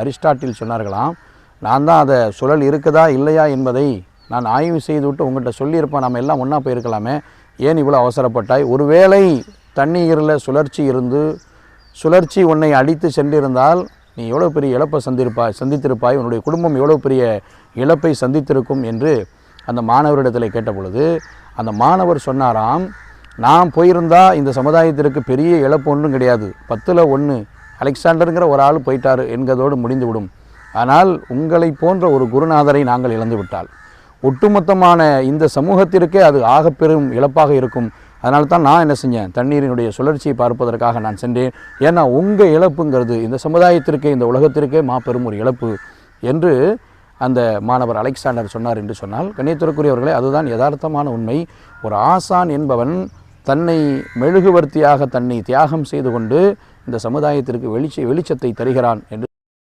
Aristotle சொன்னார்களாம், நான் தான் அதை சுழல் இருக்குதா இல்லையா என்பதை நான் ஆய்வு செய்துவிட்டு உங்கள்கிட்ட சொல்லியிருப்பேன், நம்ம எல்லாம் ஒன்றா போயிருக்கலாமே, ஏன் இவ்வளோ அவசரப்பட்டாய்? ஒருவேளை தண்ணீரில் சுழற்சி இருந்து சுழற்சி உன்னை அடித்து சென்றிருந்தால் நீ எவ்வளோ பெரிய இழப்பை சந்தித்திருப்பாய், உன்னுடைய குடும்பம் எவ்வளோ பெரிய இழப்பை சந்தித்திருக்கும் என்று அந்த மாணவரிடத்தில் கேட்ட பொழுது அந்த மாணவர் சொன்னாராம், நான் போயிருந்தால் இந்த சமுதாயத்திற்கு பெரிய இழப்பு ஒன்றும் கிடையாது, 10ல் 1 அலெக்சாண்டருங்கிற ஒரு ஆள் போயிட்டார் என்கிறதோடு முடிந்துவிடும். ஆனால் உங்களை போன்ற ஒரு குருநாதரை நாங்கள் இழந்து விட்டால் ஒட்டுமொத்தமான இந்த சமூகத்திற்கே அது ஆகப்பெரும் இழப்பாக இருக்கும். அதனால தான் நான் என்ன செஞ்சேன், தண்ணீரினுடைய சுழற்சியை பார்ப்பதற்காக நான் சென்றேன். ஏன்னா உங்கள் இழப்புங்கிறது இந்த சமுதாயத்திற்கே இந்த உலகத்திற்கே மாபெரும் ஒரு இழப்பு என்று அந்த மாணவர் அலெக்சாண்டர் சொன்னார் என்று சொன்னால், கண்ணியத்திற்குரியவர்களே, அதுதான் யதார்த்தமான உண்மை. ஒரு ஆசான் என்பவன் தன்னை மெழுகுவர்த்தியாக தன்னை தியாகம் செய்து கொண்டு இந்த சமுதாயத்திற்கு வெளிச்சத்தை தருகிறான் என்று